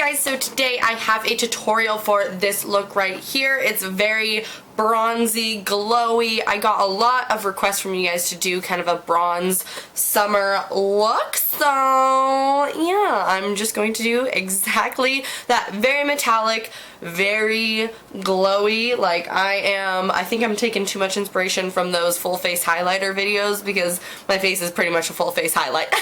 guys, so today I have a tutorial for this look right here. It's very bronzy, glowy. I got a lot of requests from you guys to do kind of a bronze summer look, so yeah, I'm just going to do exactly that. Very metallic, very glowy. Like I think I'm taking too much inspiration from those full face highlighter videos because my face is pretty much a full face highlight.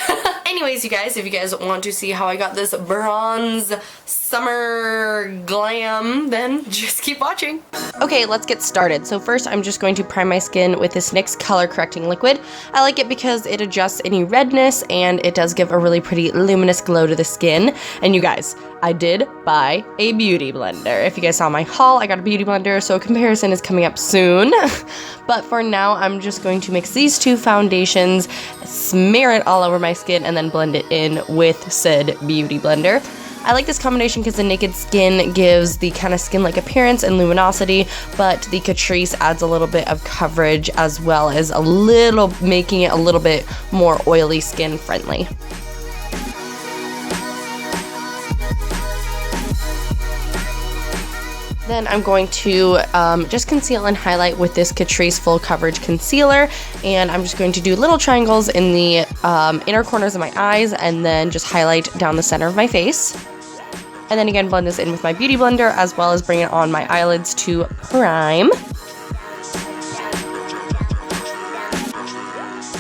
Anyways, you guys, if you guys want to see how I got this bronze summer glam, then just keep watching. Okay, let's get started. So first I'm just going to prime my skin with this NYX color correcting liquid. I like it because it adjusts any redness and it does give a really pretty luminous glow to the skin. And you guys, I did buy a beauty blender. If you guys saw my haul, I got a beauty blender, so a comparison is coming up soon. But for now, I'm just going to mix these two foundations, smear it all over my skin, and then blend it in with said beauty blender. I like this combination because the naked skin gives the kind of skin-like appearance and luminosity, but the Catrice adds a little bit of coverage as well as making it a little bit more oily skin friendly. Then I'm going to just conceal and highlight with this Catrice Full Coverage Concealer, and I'm just going to do little triangles in the inner corners of my eyes and then just highlight down the center of my face. And then again blend this in with my beauty blender as well as bring it on my eyelids to prime.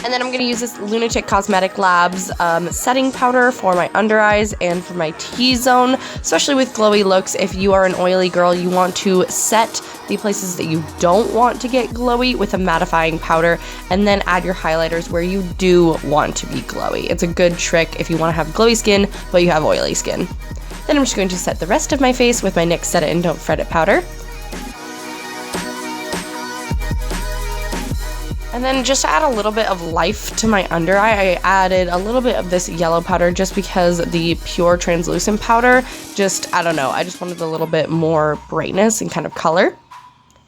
And then I'm going to use this Lunatic Cosmetic Labs setting powder for my under eyes and for my T-zone, especially with glowy looks. If you are an oily girl, you want to set the places that you don't want to get glowy with a mattifying powder, and then add your highlighters where you do want to be glowy. It's a good trick if you want to have glowy skin, but you have oily skin. Then I'm just going to set the rest of my face with my NYX Set It and Don't Fret It powder. And then just to add a little bit of life to my under eye, I added a little bit of this yellow powder just because the pure translucent powder I don't know, I just wanted a little bit more brightness and kind of color.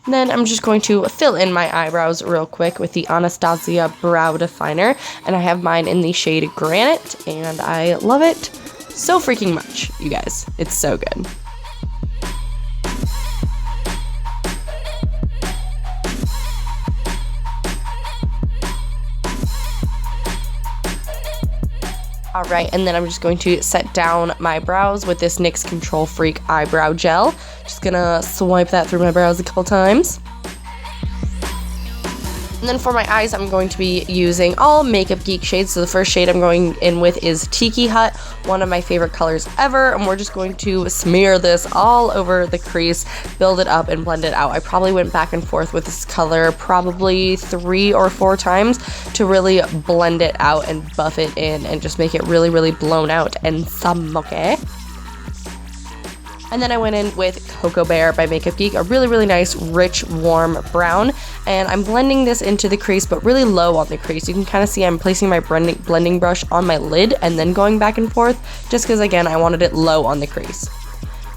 And then I'm just going to fill in my eyebrows real quick with the Anastasia Brow Definer, and I have mine in the shade Granite, and I love it so freaking much, you guys. It's so good. Alright, and then I'm just going to set down my brows with this NYX Control Freak Eyebrow Gel. Just gonna swipe that through my brows a couple times. And then for my eyes, I'm going to be using all Makeup Geek shades. So the first shade I'm going in with is Tiki Hut, one of my favorite colors ever. And we're just going to smear this all over the crease, build it up, and blend it out. I probably went back and forth with this color probably 3 or 4 times to really blend it out and buff it in and just make it really, really blown out and smoky. And then I went in with Coco Bear by Makeup Geek, a really, really nice, rich, warm brown. And I'm blending this into the crease, but really low on the crease. You can kind of see I'm placing my blending brush on my lid and then going back and forth, just because, again, I wanted it low on the crease.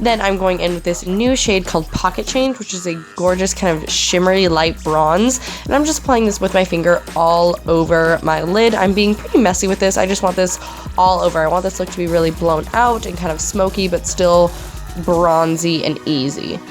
Then I'm going in with this new shade called Pocket Change, which is a gorgeous kind of shimmery light bronze. And I'm just applying this with my finger all over my lid. I'm being pretty messy with this. I just want this all over. I want this look to be really blown out and kind of smoky, but still bronzy and easy. And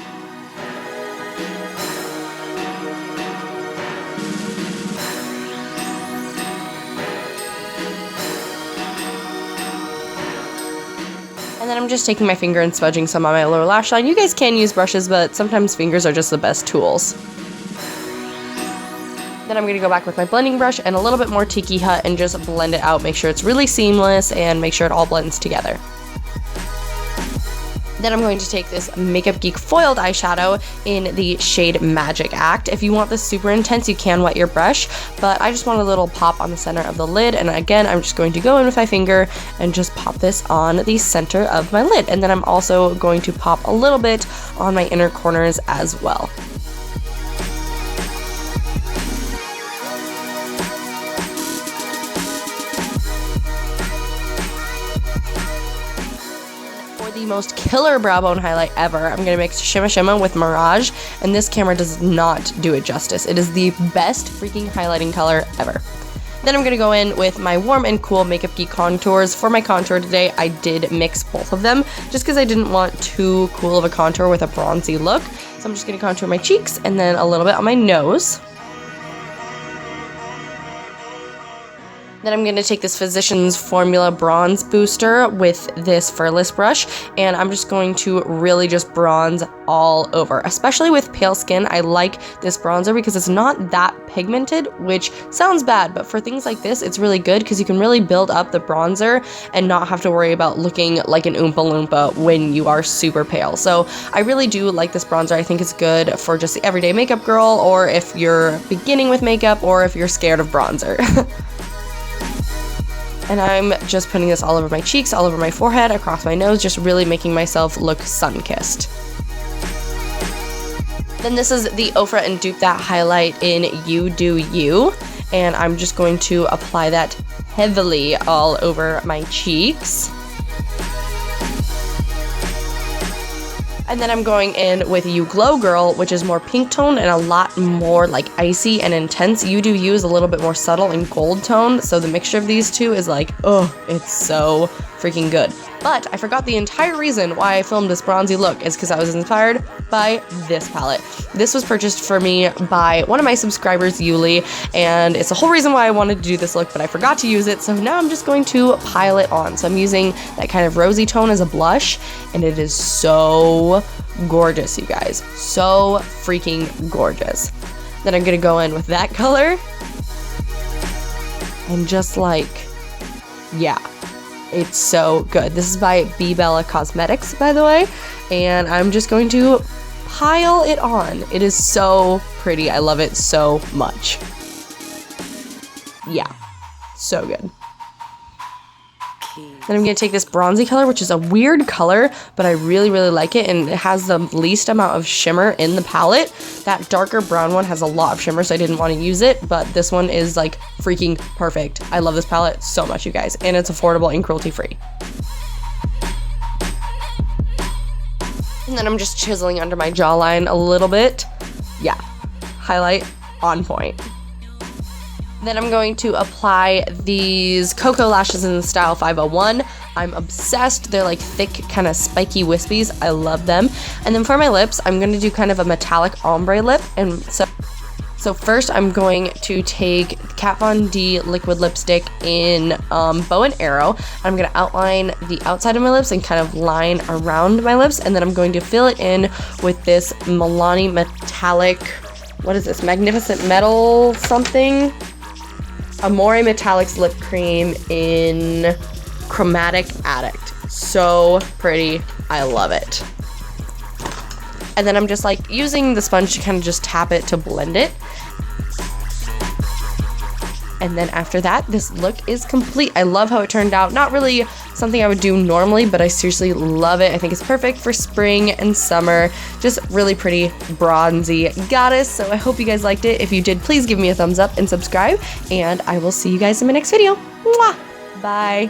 then I'm just taking my finger and smudging some on my lower lash line. You guys can use brushes, but sometimes fingers are just the best tools. Then I'm going to go back with my blending brush and a little bit more Tiki Hut and just blend it out. Make sure it's really seamless and make sure it all blends together. Then I'm going to take this Makeup Geek foiled eyeshadow in the shade Magic Act. If you want this super intense, you can wet your brush, but I just want a little pop on the center of the lid, and again, I'm just going to go in with my finger and just pop this on the center of my lid. And then I'm also going to pop a little bit on my inner corners as well. The most killer brow bone highlight ever, I'm going to mix Shimma with Mirage, and this camera does not do it justice. It is the best freaking highlighting color ever. Then I'm going to go in with my Warm and Cool Makeup Geek contours. For my contour today, I did mix both of them just because I didn't want too cool of a contour with a bronzy look. So I'm just going to contour my cheeks and then a little bit on my nose. Then I'm going to take this Physicians Formula Bronze Booster with this furless brush, and I'm just going to really just bronze all over. Especially with pale skin, I like this bronzer because it's not that pigmented, which sounds bad, but for things like this, it's really good because you can really build up the bronzer and not have to worry about looking like an Oompa Loompa when you are super pale. So I really do like this bronzer. I think it's good for just the everyday makeup girl, or if you're beginning with makeup, or if you're scared of bronzer. And I'm just putting this all over my cheeks, all over my forehead, across my nose, just really making myself look sun-kissed. Then this is the Ofra and Dupethat highlight in You Do You, and I'm just going to apply that heavily all over my cheeks. And then I'm going in with You Glow Girl, which is more pink tone and a lot more like icy and intense. You Do You is a little bit more subtle and gold tone, so the mixture of these two is like, oh, it's so freaking good. But I forgot the entire reason why I filmed this bronzy look is because I was inspired by this palette. This was purchased for me by one of my subscribers, Yuli, and it's the whole reason why I wanted to do this look, but I forgot to use it, so now I'm just going to pile it on. So I'm using that kind of rosy tone as a blush, and it is so gorgeous, you guys. So freaking gorgeous. Then I'm gonna go in with that color, and just like, yeah. It's so good. This is by BeBella Cosmetics, by the way, and I'm just going to pile it on. It is so pretty. I love it so much. Yeah, so good. Then I'm going to take this bronzy color, which is a weird color, but I really, really like it, and it has the least amount of shimmer in the palette. That darker brown one has a lot of shimmer, so I didn't want to use it, but this one is like freaking perfect. I love this palette so much, you guys, and it's affordable and cruelty-free. And then I'm just chiseling under my jawline a little bit. Yeah, highlight on point. Then I'm going to apply these Koko Lashes in the style 501. I'm obsessed. They're like thick, kind of spiky wispies. I love them. And then for my lips, I'm going to do kind of a metallic ombre lip. And so first I'm going to take Kat Von D liquid lipstick in Bow and Arrow. I'm going to outline the outside of my lips and kind of line around my lips. And then I'm going to fill it in with this Milani metallic, what is this, Magnificent Metal something? Amore Metallics lip cream in Chromatic Addict. So pretty. I love it. And then I'm just like using the sponge to kind of just tap it to blend it. And then after that, this look is complete. I love how it turned out. Not really something I would do normally, but I seriously love it. I think it's perfect for spring and summer. Just really pretty bronzy goddess. So I hope you guys liked it. If you did, please give me a thumbs up and subscribe. And I will see you guys in my next video. Mwah! Bye.